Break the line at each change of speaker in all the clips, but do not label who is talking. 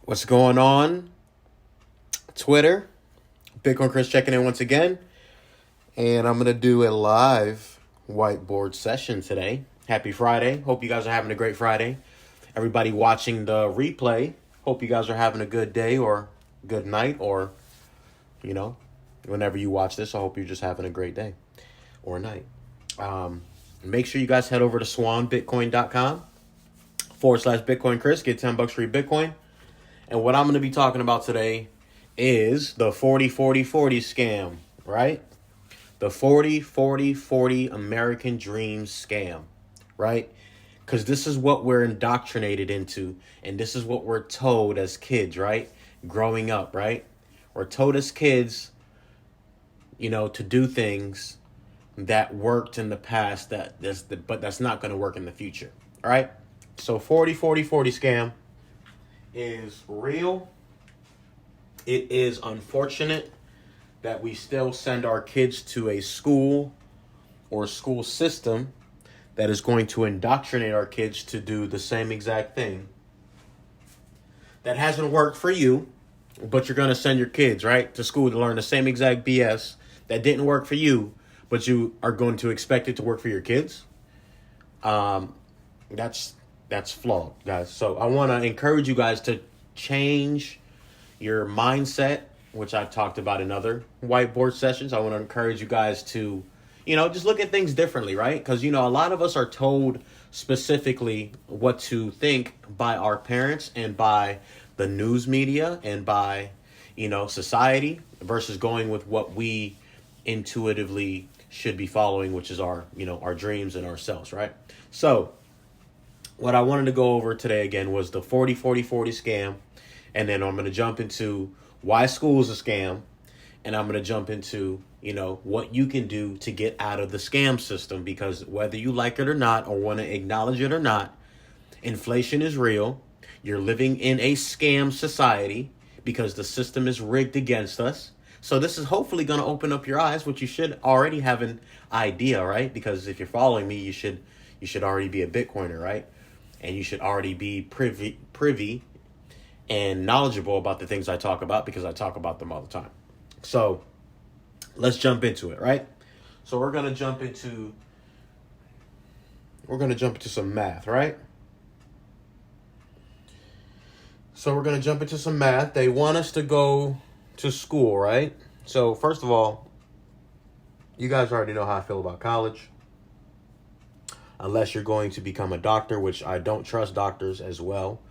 What's going on? Twitter, Bitcoin Chris checking in once again. And I'm going to do a live whiteboard session today. Happy Friday. Hope you guys are having a great Friday. Everybody watching the replay, hope you guys are having a good day or good night or, whenever you watch this, I hope you're just having a great day or night. Make sure you guys head over to swanbitcoin.com/Bitcoin Chris. Get $10 free Bitcoin. And what I'm going to be talking about today is the 40-40-40 scam, right? The 40-40-40 American Dream scam, right? Because this is what we're indoctrinated into, and this is what we're told as kids, right? Growing up, right? We're told as kids, to do things that worked in the past, but that's not going to work in the future, all right? So 40-40-40 scam is real. It is unfortunate that we still send our kids to a school or school system that is going to indoctrinate our kids to do the same exact thing that hasn't worked for you, but you're going to send your kids, right, to school to learn the same exact BS that didn't work for you, but you are going to expect it to work for your kids. That's flawed, guys. So I want to encourage you guys to change your mindset, which I've talked about in other whiteboard sessions. I want to encourage you guys to, just look at things differently, right? Because, a lot of us are told specifically what to think by our parents and by the news media and by, society versus going with what we intuitively should be following, which is our dreams and ourselves, right? So what I wanted to go over today again was the 40-40-40 scam. And then I'm going to jump into why school is a scam. And I'm going to jump into, what you can do to get out of the scam system. Because whether you like it or not, or want to acknowledge it or not, inflation is real. You're living in a scam society because the system is rigged against us. So this is hopefully going to open up your eyes, which you should already have an idea, right? Because if you're following me, you should already be a Bitcoiner, right? And you should already be privy and knowledgeable about the things I talk about because I talk about them all the time. So let's jump into it, right? So we're gonna jump into some math, right? So we're gonna jump into some math. They want us to go to school, right? So first of all, you guys already know how I feel about college. Unless you're going to become a doctor, which I don't trust doctors as well.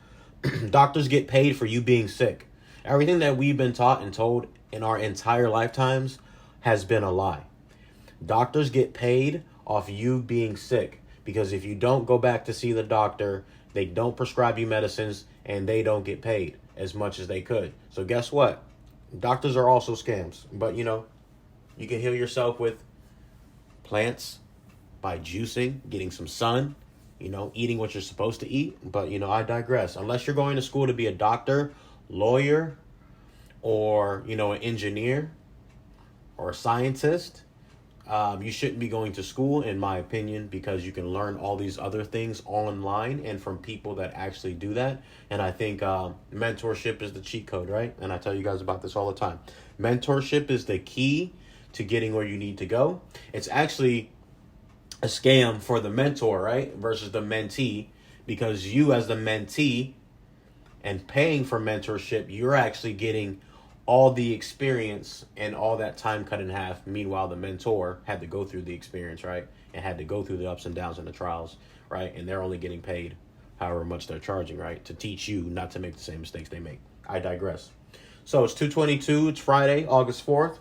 Doctors get paid for you being sick. Everything that we've been taught and told in our entire lifetimes has been a lie. Doctors get paid off you being sick because if you don't go back to see the doctor, they don't prescribe you medicines and they don't get paid as much as they could. So guess what? Doctors are also scams. But, you can heal yourself with plants, by juicing, getting some sun, eating what you're supposed to eat. But, I digress. Unless you're going to school to be a doctor, lawyer, or, an engineer or a scientist, you shouldn't be going to school, in my opinion, because you can learn all these other things online and from people that actually do that. And I think mentorship is the cheat code, right? And I tell you guys about this all the time. Mentorship is the key to getting where you need to go. It's actually a scam for the mentor, right? Versus the mentee, because you as the mentee and paying for mentorship, you're actually getting all the experience and all that time cut in half. Meanwhile, the mentor had to go through the experience, right? And had to go through the ups and downs and the trials, right? And they're only getting paid however much they're charging, right? To teach you not to make the same mistakes they make. I digress. So it's 2/22. It's Friday, August 4th.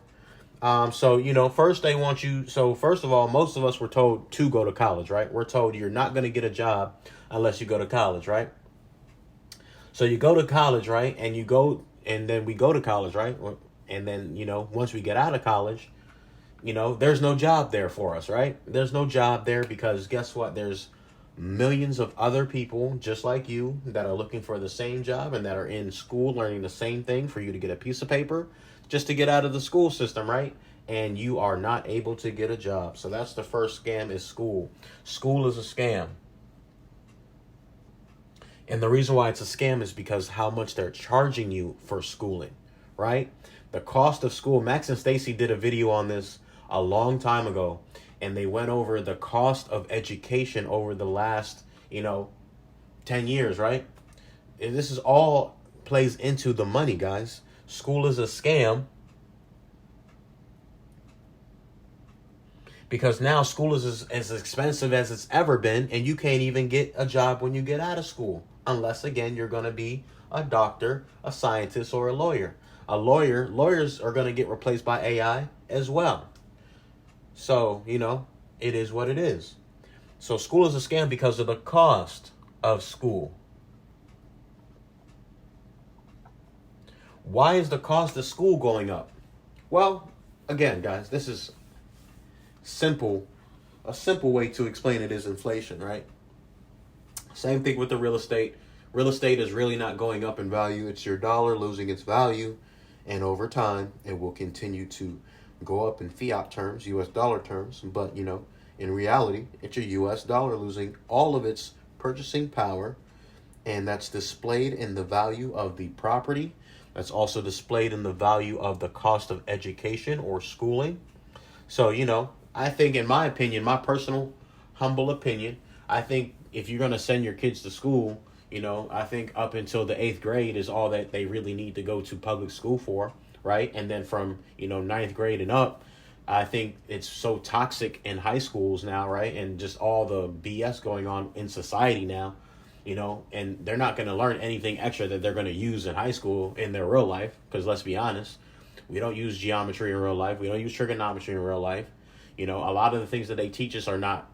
First they want you. So first of all, most of us were told to go to college, right? We're told you're not going to get a job unless you go to college, right? So you go to college, right? And then we go to college, right? And then, once we get out of college, there's no job there for us, right? There's no job there because guess what? There's millions of other people just like you that are looking for the same job and that are in school learning the same thing for you to get a piece of paper just to get out of the school system, right? And you are not able to get a job. So that's the first scam, is school. School is a scam. And the reason why it's a scam is because how much they're charging you for schooling, right? The cost of school. Max and Stacy did a video on this a long time ago, and they went over the cost of education over the last, 10 years, right? And this is all plays into the money, guys. School is a scam because now school is as expensive as it's ever been, and you can't even get a job when you get out of school. Unless, again, you're going to be a doctor, a scientist, or a lawyer. Lawyers are going to get replaced by AI as well. So, it is what it is. So school is a scam because of the cost of school. Why is the cost of school going up? Well, again, guys, this is simple. A simple way to explain it is inflation, right? Same thing with the real estate. Real estate is really not going up in value. It's your dollar losing its value. And over time, it will continue to go up in fiat terms, US dollar terms. But, in reality, it's your US dollar losing all of its purchasing power. And that's displayed in the value of the property. That's also displayed in the value of the cost of education or schooling. So, I think, in my opinion, my personal, humble opinion, I think if you're going to send your kids to school, I think up until the 8th grade is all that they really need to go to public school for, right? And then from, 9th grade and up, I think it's so toxic in high schools now, right? And just all the BS going on in society now, and they're not going to learn anything extra that they're going to use in high school in their real life. Because let's be honest, we don't use geometry in real life. We don't use trigonometry in real life. A lot of the things that they teach us are not,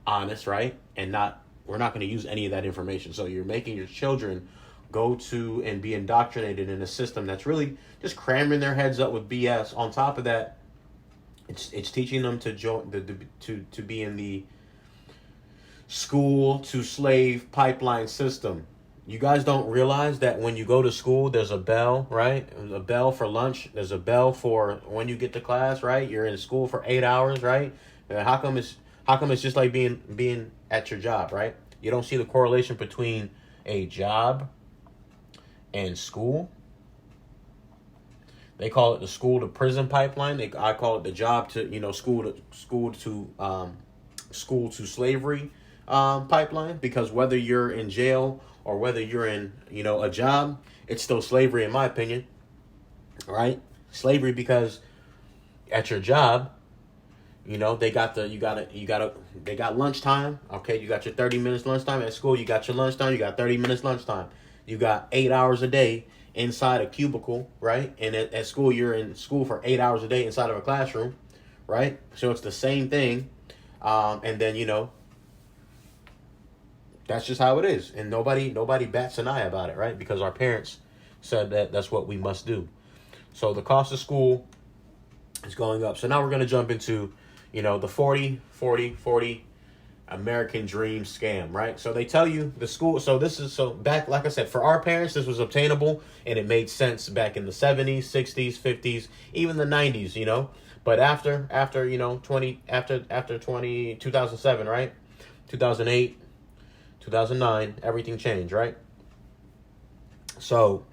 honest, right? And we're not going to use any of that information. So you're making your children go to and be indoctrinated in a system that's really just cramming their heads up with BS. On top of that, it's teaching them to to be in the school to slave pipeline system. You guys don't realize that when you go to school, there's a bell, right? There's a bell for lunch. There's a bell for when you get to class, right? You're in school for 8 hours, right? And how come it's just like being at your job, right? You don't see the correlation between a job and school. They call it the school to prison pipeline. I call it the job to school to slavery pipeline, because whether you're in jail or whether you're in a job, it's still slavery in my opinion, right? Slavery because at your job, they got lunchtime. Okay, you got your 30 minutes lunchtime. At school, you got your lunchtime. You got 30 minutes lunchtime. You got 8 hours a day inside a cubicle, right? And at school, you're in school for 8 hours a day inside of a classroom, right? So it's the same thing. And then, that's just how it is. And nobody bats an eye about it, right? Because our parents said that that's what we must do. So the cost of school is going up. So now we're going to jump into, the 40 American dream scam, right? So they tell you the school. So back, like I said, for our parents, this was obtainable and it made sense back in the 70s, 60s, 50s, even the 90s, But after 2007, right? 2008, 2009, everything changed, right? So,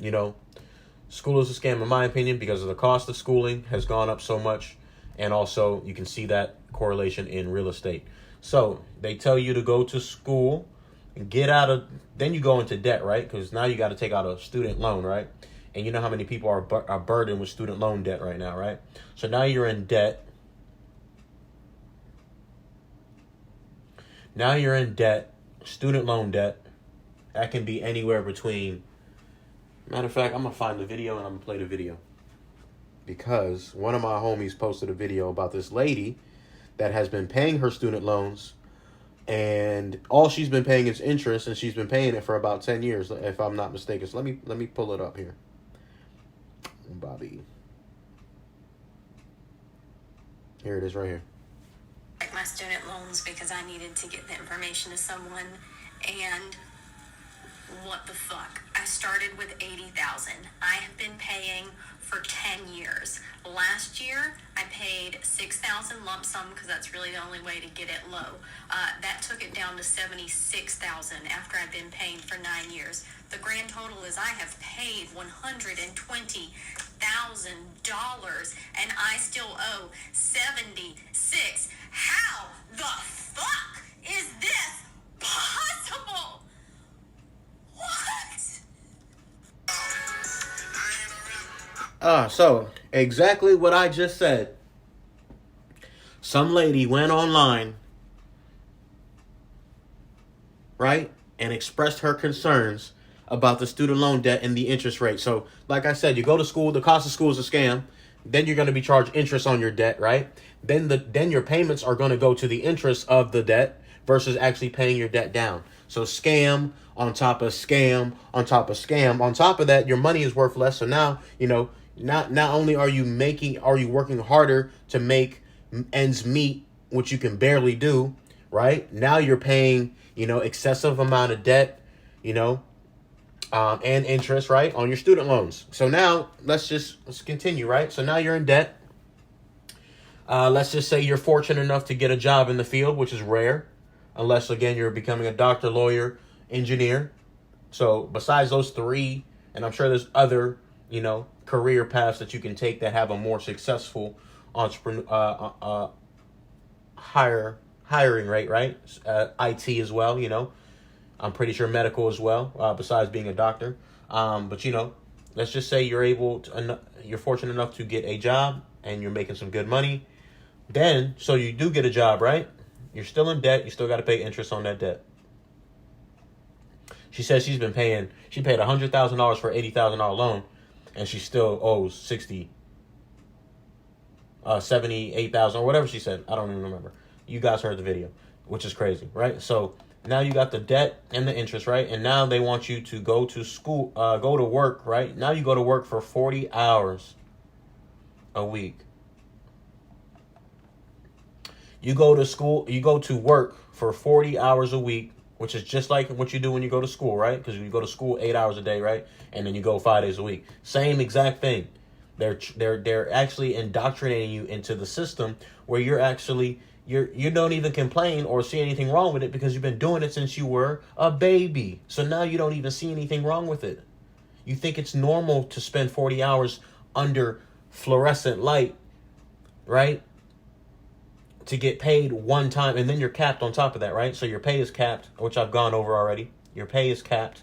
school is a scam in my opinion because of the cost of schooling has gone up so much. And also you can see that correlation in real estate. So they tell you to go to school and then you go into debt, right? Because now you got to take out a student loan, right? And you know how many people are burdened with student loan debt right now, right? So now you're in debt. Student loan debt. That can be anywhere between. Matter of fact, I'm going to find the video and I'm going to play the video. Because one of my homies posted a video about this lady that has been paying her student loans, and all she's been paying is interest, and she's been paying it for about 10 years, if I'm not mistaken. So let me pull it up here. Bobby. Here it is right here.
My student loans because I needed to get the information to someone, and What the fuck? I started with 80,000. I have been paying for 10 years. Last year, I paid 6,000 lump sum because that's really the only way to get it low. That took it down to 76,000 after I've been paying for 9 years. The grand total is I have paid $120,000 and I still owe 76. How the fuck is this possible? What?
So exactly what I just said. Some lady went online, right, and expressed her concerns about the student loan debt and the interest rate. So, like I said, you go to school, the cost of school is a scam. Then you're going to be charged interest on your debt, right? Then your payments are going to go to the interest of the debt versus actually paying your debt down. So scam on top of scam on top of scam. On top of that, your money is worth less. So now, not only are you working harder to make ends meet, which you can barely do, right? Now you're paying, excessive amount of debt, and interest, right, on your student loans. So now let's continue, right? So now you're in debt. Let's just say you're fortunate enough to get a job in the field, which is rare, unless, again, you're becoming a doctor, lawyer, engineer. So besides those three, and I'm sure there's other, career paths that you can take that have a more successful entrepreneur, hiring rate, right? IT as well, I'm pretty sure medical as well, besides being a doctor. But let's just say you're fortunate enough to get a job and you're making some good money. Then, so you do get a job, right? You're still in debt. You still got to pay interest on that debt. She says she paid $100,000 for $80,000 loan, and she still owes 78,000 or whatever she said. I don't even remember. You guys heard the video, which is crazy, right? So now you got the debt and the interest, right? And now they want you to go to school, go to work, right? Now you go to work for 40 hours a week. You go to work for 40 hours a week, which is just like what you do when you go to school, right? Because you go to school 8 hours a day, right? And then you go 5 days a week. Same exact thing. They're actually indoctrinating you into the system where you don't even complain or see anything wrong with it because you've been doing it since you were a baby. So now you don't even see anything wrong with it. You think it's normal to spend 40 hours under fluorescent light, right? To get paid one time, and then you're capped on top of that, right? So your pay is capped, which I've gone over already. Your pay is capped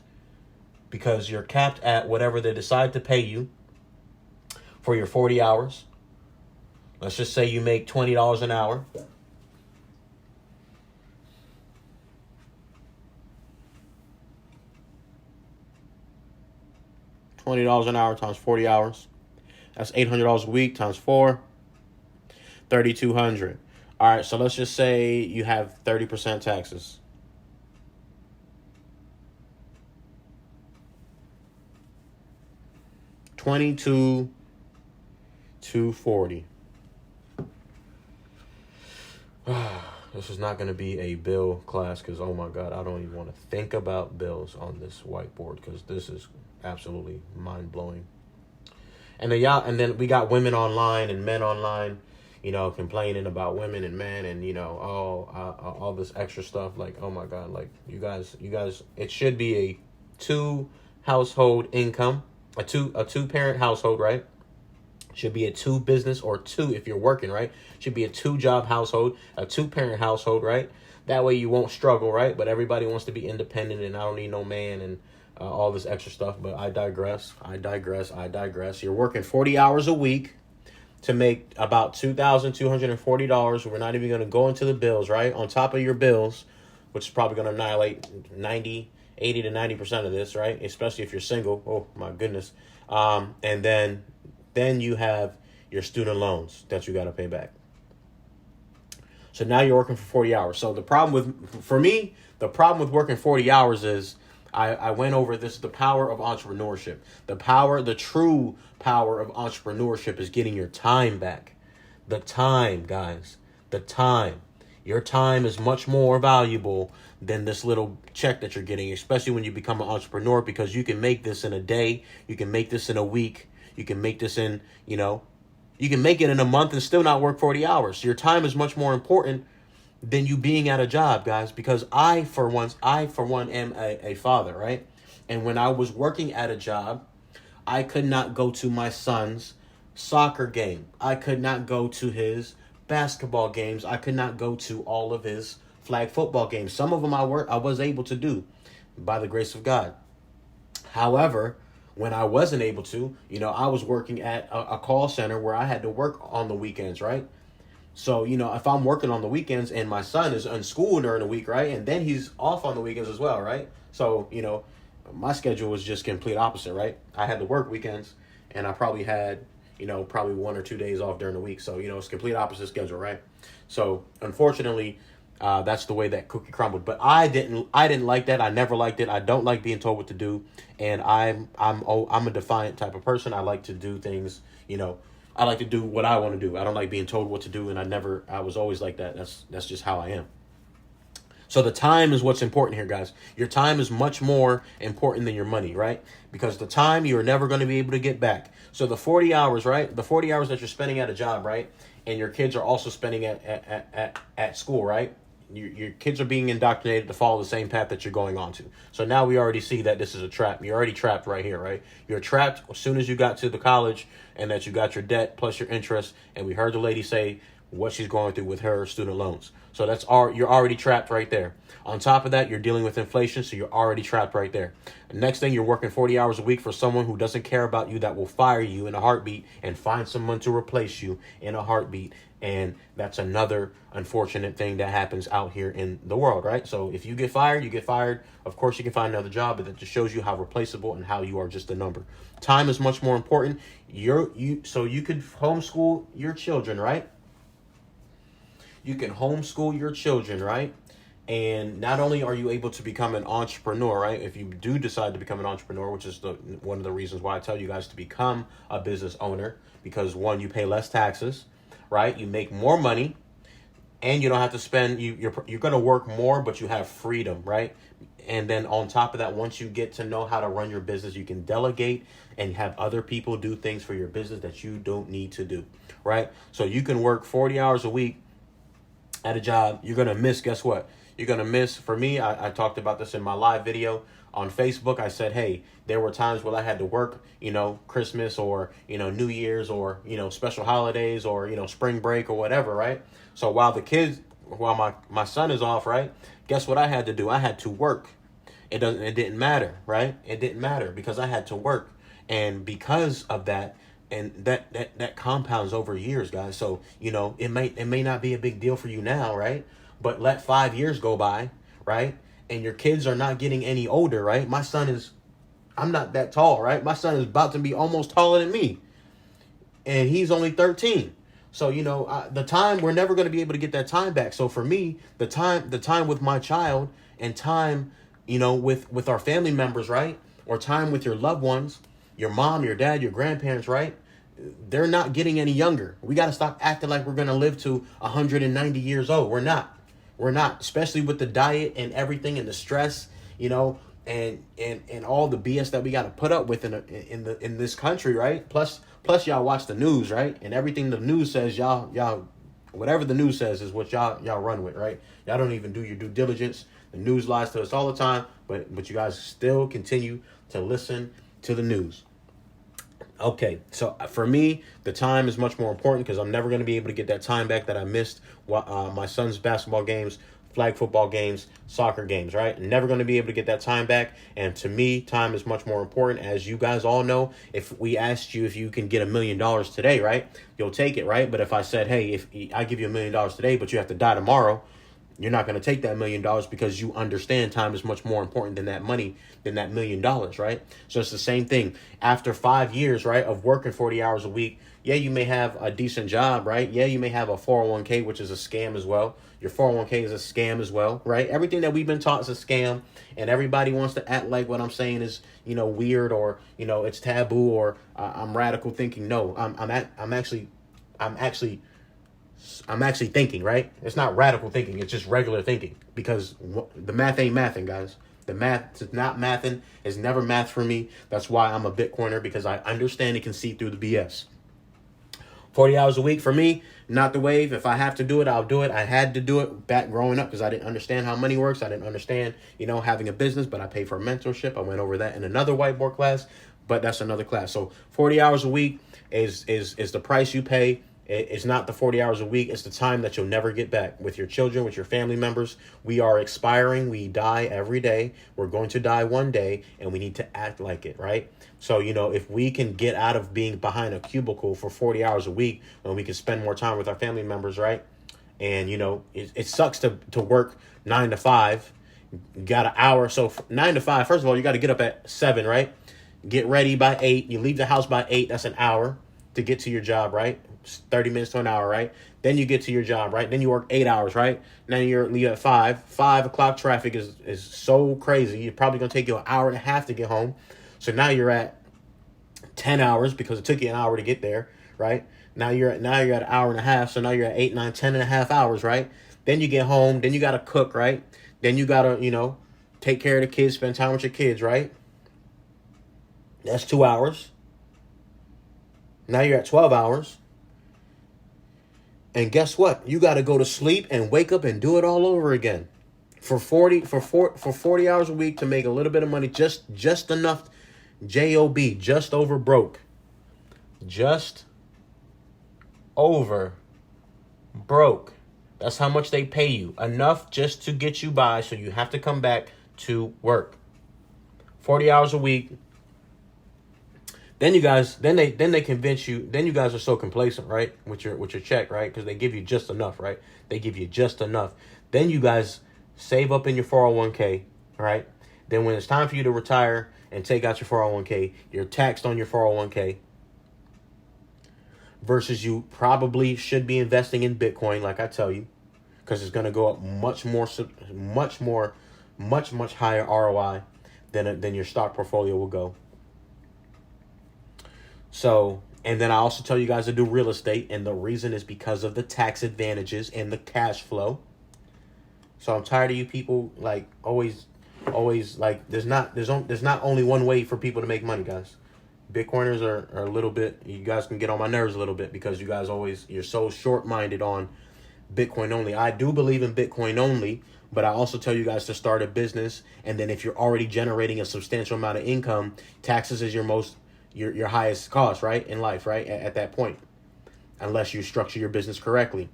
because you're capped at whatever they decide to pay you for your 40 hours. Let's just say you make $20 an hour. $20 an hour times 40 hours. That's $800 a week times 4. $3,200. All right, so let's just say you have 30% taxes. $22,240. This is not going to be a bill class because, oh my God, I don't even want to think about bills on this whiteboard because this is absolutely mind-blowing. And then we got women online and men online, complaining about women and men and, all this extra stuff. Like, oh my God, like you guys, it should be a 2 household income, a two parent household, right? Should be a 2 business or 2 if you're working, right? Should be a 2 job household, a 2 parent household, right? That way you won't struggle, right? But everybody wants to be independent and I don't need no man and all this extra stuff. But I digress. You're working 40 hours a week to make about $2,240. We're not even going to go into the bills, right? On top of your bills, which is probably going to annihilate 80 to 90% of this, right? Especially if you're single. Oh, my goodness. And then you have your student loans that you got to pay back. So now you're working for 40 hours. So the problem with working 40 hours is I went over this, the power of entrepreneurship. The true power of entrepreneurship is getting your time back. The time, guys. The time. Your time is much more valuable than this little check that you're getting, especially when you become an entrepreneur, because you can make this in a day, you can make this in a week, you can make this in, you can make it in a month and still not work 40 hours. Your time is much more important than you being at a job, guys, because I for one am a father, right? And when I was working at a job, I could not go to my son's soccer game. I could not go to his basketball games. I could not go to all of his flag football games. Some of them I was able to do by the grace of God. However, when I wasn't able to, I was working at a call center where I had to work on the weekends, right? So, if I'm working on the weekends and my son is in school during the week, right? And then he's off on the weekends as well, right? So, my schedule was just complete opposite, right? I had to work weekends and I probably had, probably 1 or 2 days off during the week. So, it's complete opposite schedule, right? So, unfortunately, that's the way that cookie crumbled. But I didn't like that. I never liked it. I don't like being told what to do. And I'm a defiant type of person. I like to do things, I like to do what I want to do. I don't like being told what to do, and I was always like that. That's just how I am. So the time is what's important here, guys. Your time is much more important than your money, right? Because the time you're never going to be able to get back. So the 40 hours, right? The 40 hours that you're spending at a job, right? And your kids are also spending at school, right? Your kids are being indoctrinated to follow the same path that you're going on to. So now we already see that this is a trap. You're already trapped right here, right? You're trapped as soon as you got to the college and that you got your debt plus your interest. And we heard the lady say what she's going through with her student loans. So you're already trapped right there. On top of that, you're dealing with inflation, so you're already trapped right there. Next thing, you're working 40 hours a week for someone who doesn't care about you, that will fire you in a heartbeat and find someone to replace you in a heartbeat. And that's another unfortunate thing that happens out here in the world, right? So if you get fired, you get fired. Of course, you can find another job, but that just shows you how replaceable and how you are just a number. Time is much more important. So you could homeschool your children, right? You can homeschool your children, right? And not only are you able to become an entrepreneur, right? If you do decide to become an entrepreneur, which is one of the reasons why I tell you guys to become a business owner, because one, you pay less taxes, right? You make more money, and you don't have to spend. You're going to work more, but you have freedom, right? And then on top of that, once you get to know how to run your business, you can delegate and have other people do things for your business that you don't need to do, right? So you can work 40 hours a week at a job. You're going to miss, guess what? You're going to miss, for me, I talked about this in my live video on Facebook. I said, hey, there were times when I had to work, Christmas or, New Year's or, special holidays or, spring break or whatever, right? So while my son is off, right? Guess what I had to do? I had to work. It didn't matter, right? It didn't matter because I had to work. And because of that, and that compounds over years, guys. So, it may not be a big deal for you now, right? But let 5 years go by, right? And your kids are not getting any older, right? I'm not that tall, right? My son is about to be almost taller than me. And he's only 13. So, the time, we're never going to be able to get that time back. So for me, the time with my child and time, with our family members, right? Or time with your loved ones, your mom, your dad, your grandparents, right? They're not getting any younger. We got to stop acting like we're going to live to 190 years old. We're not, especially with the diet and everything and the stress, and all the BS that we got to put up with in this country, right? Plus y'all watch the news, right? And everything the news says, y'all whatever the news says is what y'all run with, right? Y'all don't even do your due diligence. The news lies to us all the time, but you guys still continue to listen to the news. Okay, so for me, the time is much more important because I'm never going to be able to get that time back that I missed my son's basketball games, flag football games, soccer games, right? Never going to be able to get that time back. And to me, time is much more important. As you guys all know, if we asked you if you can get $1 million today, right, you'll take it, right? But if I said, hey, if I give you $1 million today, but you have to die tomorrow, you're not going to take that $1 million because you understand time is much more important than that money, than that $1 million, right? So it's the same thing. After 5 years, right, of working 40 hours a week, yeah, you may have a decent job, right? Yeah, you may have a 401k, which is a scam as well. Your 401k is a scam as well, right? Everything that we've been taught is a scam, and everybody wants to act like what I'm saying is, weird or, it's taboo or I'm radical thinking. No, I'm actually I'm actually thinking, right? It's not radical thinking. It's just regular thinking, because the math ain't mathing, guys. The math is not mathing. It's never math for me. That's why I'm a Bitcoiner, because I understand and can see through the BS. 40 hours a week for me, not the wave. If I have to do it, I'll do it. I had to do it back growing up because I didn't understand how money works. I didn't understand, having a business, but I paid for a mentorship. I went over that in another whiteboard class, but that's another class. So 40 hours a week is the price you pay. It's not the 40 hours a week. It's the time that you'll never get back with your children, with your family members. We are expiring. We die every day. We're going to die one day, and we need to act like it, right? So, if we can get out of being behind a cubicle for 40 hours a week, when we can spend more time with our family members, right? And, it sucks to work 9 to 5. You got an hour. So 9 to 5, first of all, you got to get up at 7, right? Get ready by 8. You leave the house by 8. That's an hour to get to your job, right? 30 minutes to an hour, right? Then you get to your job, right? Then you work 8 hours, right? Now you're leave at 5. 5 o'clock traffic is so crazy. You're probably going to take you an hour and a half to get home. So now you're at 10 hours because it took you an hour to get there, right? Now you're at an hour and a half. So now you're at 8, 9, 10 and a half hours, right? Then you get home. Then you got to cook, right? Then you got to, take care of the kids, spend time with your kids, right? That's 2 hours. Now you're at 12 hours. And guess what? You got to go to sleep and wake up and do it all over again. For 40 hours a week to make a little bit of money, just enough, JOB, just over broke. Just over broke. That's how much they pay you. Enough just to get you by, so you have to come back to work. 40 hours a week. Then they convince you. Then you guys are so complacent, right? With your check, right? Because they give you just enough, right? They give you just enough. Then you guys save up in your 401k, right? Then when it's time for you to retire and take out your 401k, you're taxed on your 401k. Versus you probably should be investing in Bitcoin, like I tell you, because it's going to go up much higher ROI than your stock portfolio will go. So, and then I also tell you guys to do real estate, and the reason is because of the tax advantages and the cash flow. So I'm tired of you people like always like there's not only one way for people to make money, guys. Bitcoiners are a little bit, you guys can get on my nerves a little bit because you guys you're so short-minded on Bitcoin only. I do believe in Bitcoin only, but I also tell you guys to start a business, and then if you're already generating a substantial amount of income, taxes is your highest cost, right, in life, right, at that point, unless you structure your business correctly.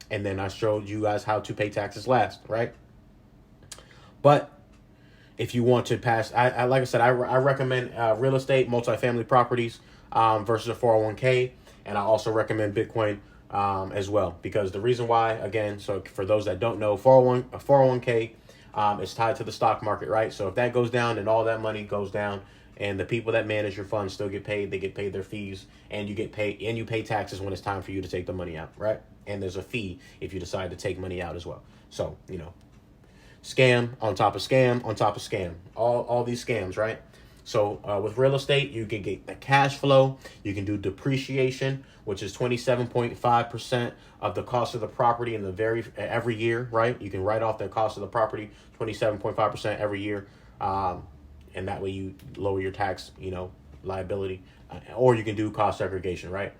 And then I showed you guys how to pay taxes last, right? But if you want to pass, I like I said, I recommend real estate, multifamily properties versus a 401k, and I also recommend Bitcoin as well, because the reason why, again, so for those that don't know, 401k is tied to the stock market, right? So if that goes down, then all that money goes down. And the people that manage your funds still get paid. They get paid their fees, and you get paid, and you pay taxes when it's time for you to take the money out, right? And there's a fee if you decide to take money out as well. So, scam on top of scam on top of scam. All these scams, right? So with real estate, you can get the cash flow. You can do depreciation, which is 27.5% of the cost of the property in every year, right? You can write off the cost of the property 27.5% every year. And that way you lower your tax, liability. Or you can do cost segregation, right?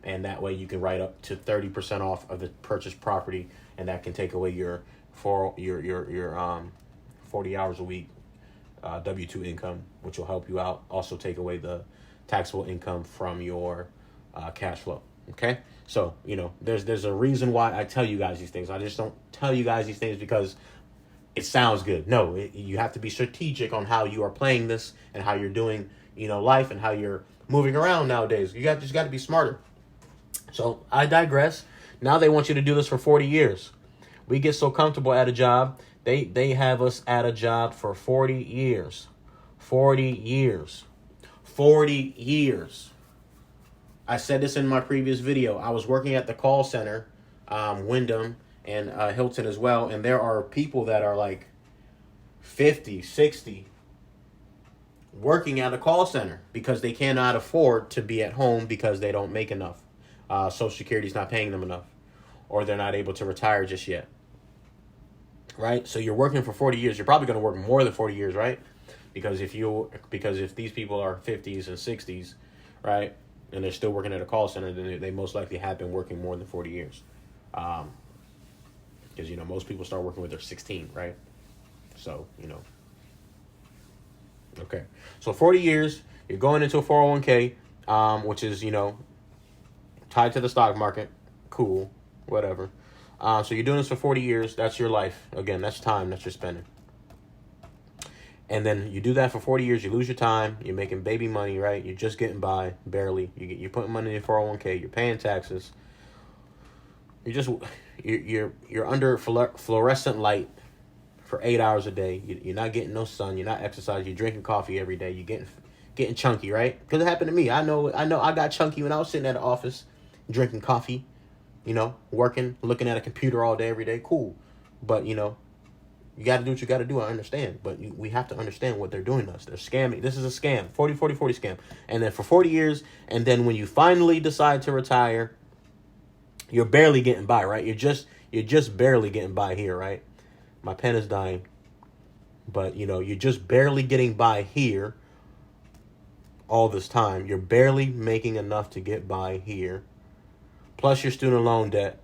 And that way you can write up to 30% off of the purchased property, and that can take away your 40 hours a week W-2 income, which will help you out. Also take away the taxable income from your cash flow. Okay? So, there's a reason why I tell you guys these things. I just don't tell you guys these things because it sounds good. No, you have to be strategic on how you are playing this and how you're doing, life and how you're moving around nowadays. You just got to be smarter. So I digress. Now they want you to do this for 40 years. We get so comfortable at a job. They have us at a job for 40 years. 40 years. 40 years. I said this in my previous video. I was working at the call center, Wyndham, and Hilton as well, and there are people that are like 50, 60 working at a call center because they cannot afford to be at home because they don't make enough. Social Security's not paying them enough. or they're not able to retire just yet. Right? So you're working for 40 years. You're probably going to work more than 40 years, right? Because if these people are 50s and 60s, right, and they're still working at a call center, then they most likely have been working more than 40 years. Because, most people start working when they're 16, right? So, okay. So 40 years, you're going into a 401k, which is, tied to the stock market. Cool. Whatever. So you're doing this for 40 years. That's your life. Again, that's time that you're spending. And then you do that for 40 years. You lose your time. You're making baby money, right? You're just getting by, barely. You're putting money in your 401k. You're paying taxes. You're under fluorescent light for 8 hours a day. You're not getting no sun. You're not exercising. You're drinking coffee every day. You're getting chunky, right? Because it happened to me. I know. I got chunky when I was sitting at the office drinking coffee. Working, looking at a computer all day, every day. Cool. But, you got to do what you got to do. I understand. But we have to understand what they're doing to us. They're scamming. This is a scam. 40 scam. And then for 40 years, and then when you finally decide to retire, you're barely getting by, right? You're just barely getting by here, right? My pen is dying. But, you're just barely getting by here all this time. You're barely making enough to get by here. Plus your student loan debt,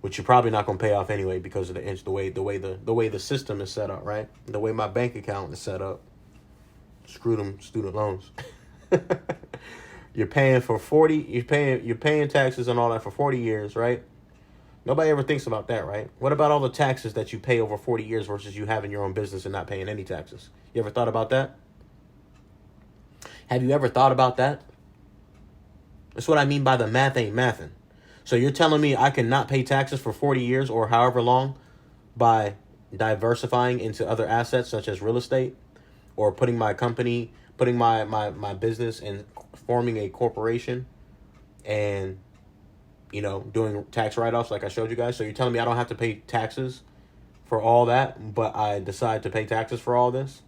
which you're probably not going to pay off anyway because of the way the system is set up, right? The way my bank account is set up. Screw them student loans. You're paying for 40. You're paying taxes and all that for 40 years, right? Nobody ever thinks about that, right? What about all the taxes that you pay over 40 years versus you having your own business and not paying any taxes? You ever thought about that? Have you ever thought about that? That's what I mean by the math ain't mathin'. So you're telling me I cannot pay taxes for 40 years or however long by diversifying into other assets such as real estate or putting my business and forming a corporation and, doing tax write-offs like I showed you guys. So you're telling me I don't have to pay taxes for all that, but I decide to pay taxes for all this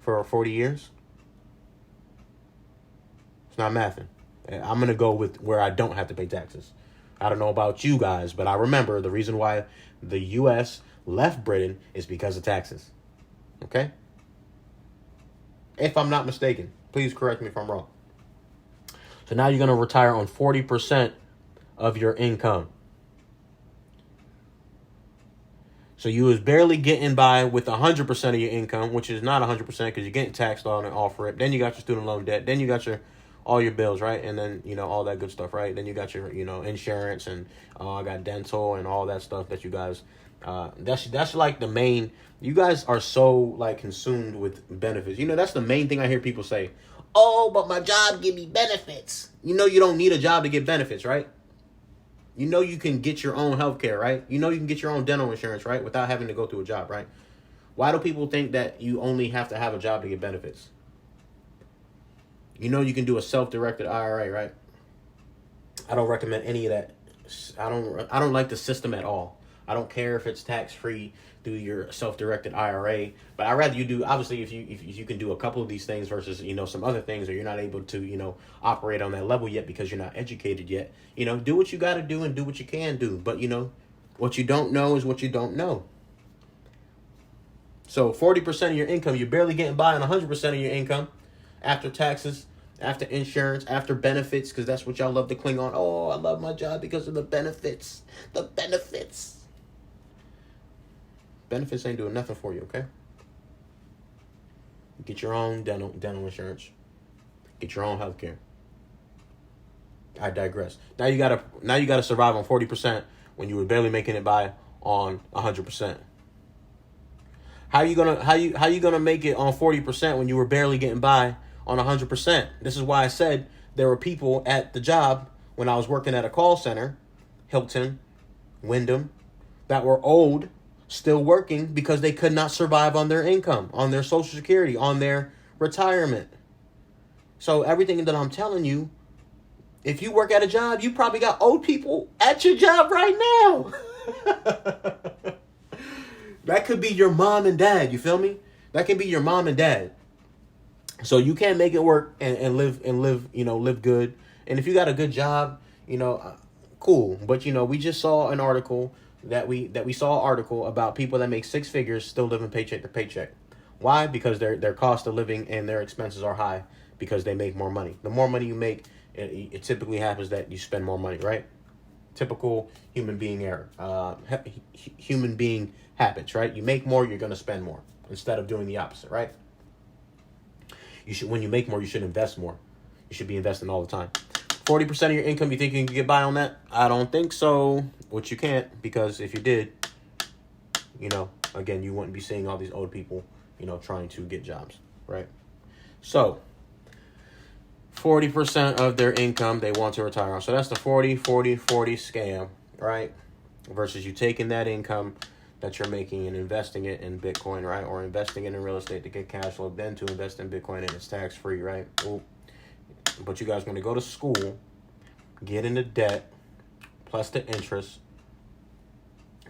for 40 years? It's not mathin'. I'm going to go with where I don't have to pay taxes. I don't know about you guys, but I remember the reason why the U.S. left Britain is because of taxes. Okay? If I'm not mistaken. Please correct me if I'm wrong. So now you're going to retire on 40% of your income. So you was barely getting by with 100% of your income, which is not 100% because you're getting taxed on and off rip. Then you got your student loan debt. Then you got all your bills, right? And then, all that good stuff, right? Then you got your, insurance and I got dental and all that stuff that you guys, that's like the main, you guys are so like consumed with benefits. That's the main thing I hear people say. Oh, but my job give me benefits. You don't need a job to get benefits, right? You can get your own health care, right? You can get your own dental insurance, right? Without having to go through a job, right? Why do people think that you only have to have a job to get benefits? You can do a self-directed IRA, right? I don't recommend any of that. I don't like the system at all. I don't care if it's tax-free through your self-directed IRA, but I'd rather you do, obviously, if you can do a couple of these things versus, some other things, or you're not able to, operate on that level yet because you're not educated yet. Do what you got to do and do what you can do. But, what you don't know is what you don't know. So 40% of your income, you're barely getting by on 100% of your income after taxes, after insurance, after benefits, because that's what y'all love to cling on. Oh, I love my job because of the benefits. The benefits. Benefits ain't doing nothing for you, okay? Get your own dental insurance. Get your own health care. I digress. Now you gotta survive on 40% when you were barely making it by on 100%. How you gonna make it on 40% when you were barely getting by on 100%? This is why I said there were people at the job when I was working at a call center, Hilton, Wyndham, that were old, still working because they could not survive on their income, on their Social Security, on their retirement. So everything that I'm telling you, if you work at a job, you probably got old people at your job right now. That could be your mom and dad, you feel me? That can be your mom and dad. So you can't make it work and live good. And if you got a good job, cool. But we just saw an article that we saw an article about people that make six figures still living paycheck to paycheck. Why? Because their cost of living and their expenses are high because they make more money. The more money you make, it typically happens that you spend more money, right? Typical human being error, human being habits, right? You make more, you're going to spend more instead of doing the opposite, right? When you make more, you should invest more. You should be investing all the time. 40% of your income, you think you can get by on that? I don't think so. Which you can't, because if you did, again, you wouldn't be seeing all these old people, trying to get jobs, right? So 40% of their income they want to retire on. So that's the 40-40-40 scam, right? Versus you taking that income that you're making and investing it in Bitcoin, right? Or investing it in real estate to get cash flow, then to invest in Bitcoin and it's tax-free, right? Ooh. But you guys going to go to school, get into debt, plus the interest.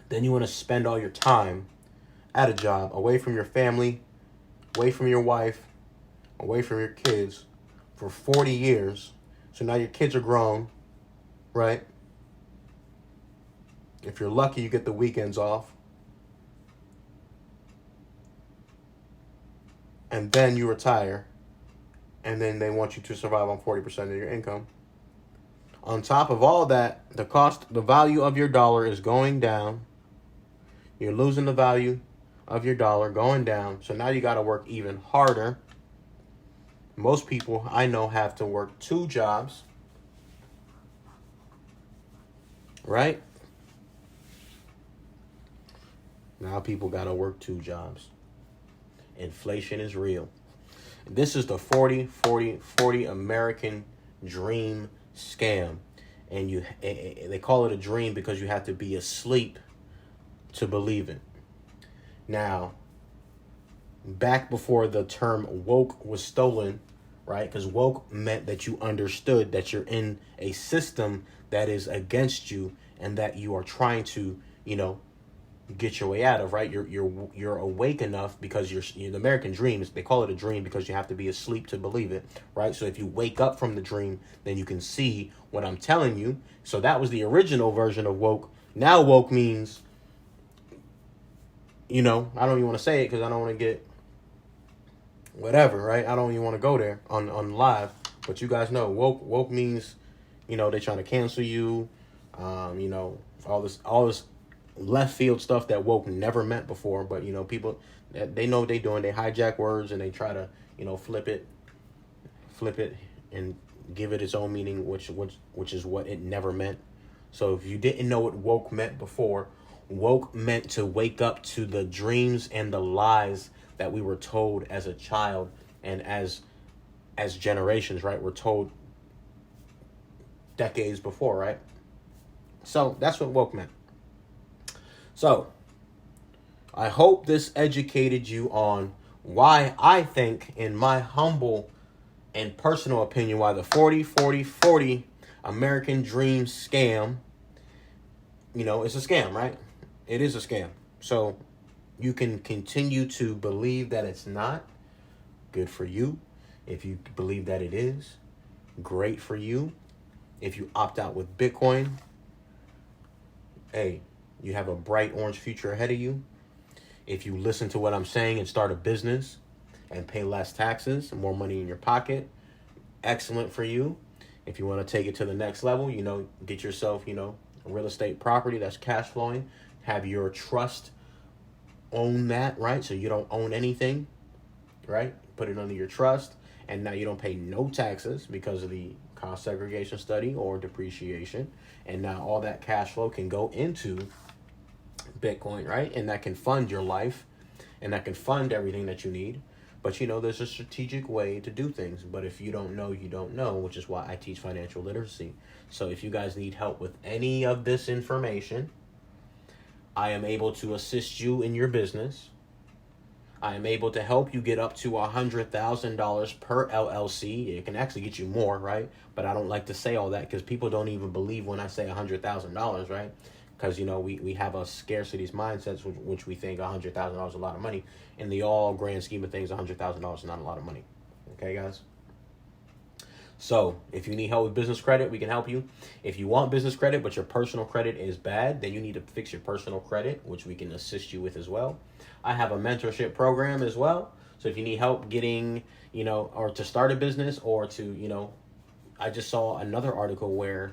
Then you want to spend all your time at a job, away from your family, away from your wife, away from your kids for 40 years. So now your kids are grown, right? If you're lucky, you get the weekends off. And then you retire. And then they want you to survive on 40% of your income. On top of all that, the value of your dollar is going down. You're losing the value of your dollar, going down. So now you got to work even harder. Most people I know have to work 2 jobs. Right? Now people got to work 2 jobs. Inflation is real. This is the 40-40-40 American dream scam. And they call it a dream because you have to be asleep to believe it. Now, back before the term woke was stolen, right? Because woke meant that you understood that you're in a system that is against you and that you are trying to, get your way out of, right? You're awake enough because you're the American dream is, they call it a dream because you have to be asleep to believe it, right? So if you wake up from the dream, then you can see what I'm telling you. So that was the original version of woke. Now woke means, I don't even want to say it because I don't want to get whatever, right? I don't even want to go there on live, but you guys know woke means, they're trying to cancel you, all this left field stuff that woke never meant before. But people, they know what they're doing. They hijack words and they try to flip it and give it its own meaning, which is what it never meant. So if you didn't know what woke meant before, woke meant to wake up to the dreams and the lies that we were told as a child and as generations, right? We're told decades before, right? So that's what woke meant. So, I hope this educated you on why I think, in my humble and personal opinion, why the 40-40-40 American dream scam, it's a scam, right? It is a scam. So, you can continue to believe that it's not. Good for you. If you believe that it is, great for you. If you opt out with Bitcoin, hey, you have a bright orange future ahead of you. If you listen to what I'm saying and start a business and pay less taxes and more money in your pocket, excellent for you. If you want to take it to the next level, get yourself, a real estate property that's cash flowing. Have your trust own that, right? So you don't own anything, right? Put it under your trust. And now you don't pay no taxes because of the cost segregation study or depreciation. And now all that cash flow can go into Bitcoin, right? And that can fund your life and that can fund everything that you need. But there's a strategic way to do things. But if you don't know, you don't know, which is why I teach financial literacy. So if you guys need help with any of this information, I am able to assist you in your business. I am able to help you get up to $100,000 per LLC. It can actually get you more, right? But I don't like to say all that because people don't even believe when I say $100,000, right? Because, we have a scarcity mindset, which we think $100,000 is a lot of money. In the all grand scheme of things, $100,000 is not a lot of money. Okay, guys? So if you need help with business credit, we can help you. If you want business credit, but your personal credit is bad, then you need to fix your personal credit, which we can assist you with as well. I have a mentorship program as well. So if you need help getting, or to start a business or to, I just saw another article where,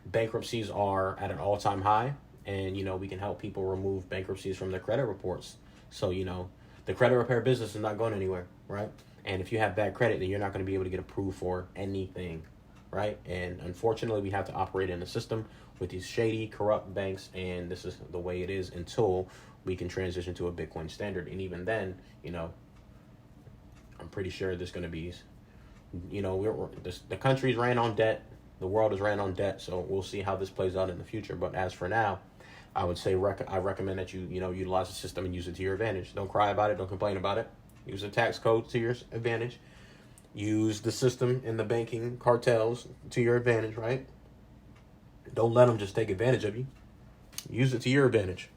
bankruptcies are at an all-time high, and, we can help people remove bankruptcies from their credit reports. So, the credit repair business is not going anywhere, right? And if you have bad credit, then you're not going to be able to get approved for anything, right? And unfortunately, we have to operate in a system with these shady, corrupt banks, and this is the way it is until we can transition to a Bitcoin standard. And even then, I'm pretty sure there's going to be, the country's ran on debt, the world is ran on debt, so we'll see how this plays out in the future. But as for now, I would say I recommend that you utilize the system and use it to your advantage. Don't cry about it. Don't complain about it. Use the tax code to your advantage. Use the system and the banking cartels to your advantage, right? Don't let them just take advantage of you. Use it to your advantage.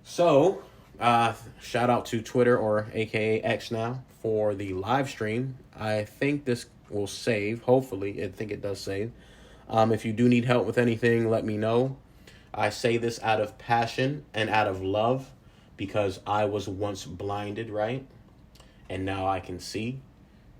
So, shout out to Twitter, or AKA X now, for the live stream. I think this will save. Hopefully, I think it does save. If you do need help with anything, let me know. I say this out of passion and out of love, because I was once blinded, right? And now I can see,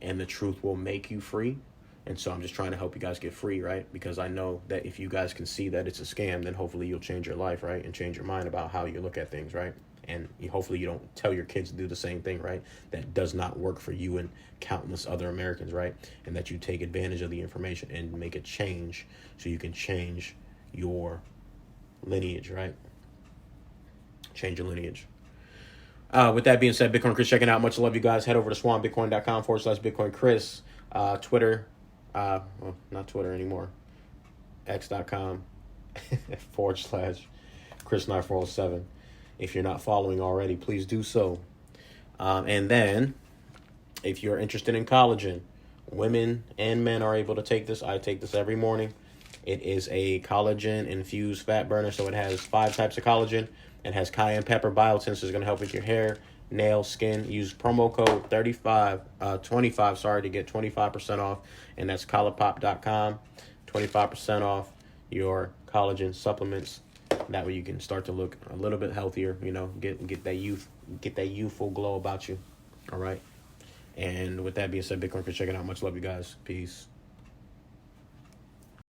and the truth will make you free. And so I'm just trying to help you guys get free, right? Because I know that if you guys can see that it's a scam, then hopefully you'll change your life, right? And change your mind about how you look at things, right? And hopefully you don't tell your kids to do the same thing, right? That does not work for you and countless other Americans, right? And that you take advantage of the information and make a change so you can change your lineage, right? Change your lineage. With that being said, Bitcoin Chris checking out. Much love, you guys. Head over to swanbitcoin.com/Bitcoin Chris. Twitter, well, not Twitter anymore. X.com /Chris9407. If you're not following already, please do so. And then, if you're interested in collagen, women and men are able to take this. I take this every morning. It is a collagen-infused fat burner, so it has 5 types of collagen. It has cayenne pepper biotin, so it's going to help with your hair, nails, skin. Use promo code 25 to get 25% off, and that's collapop.com. 25% off your collagen supplements. That way you can start to look a little bit healthier, get that youthful glow about you. All right. And with that being said, Bitcoin for checking out. Much love, you guys. Peace.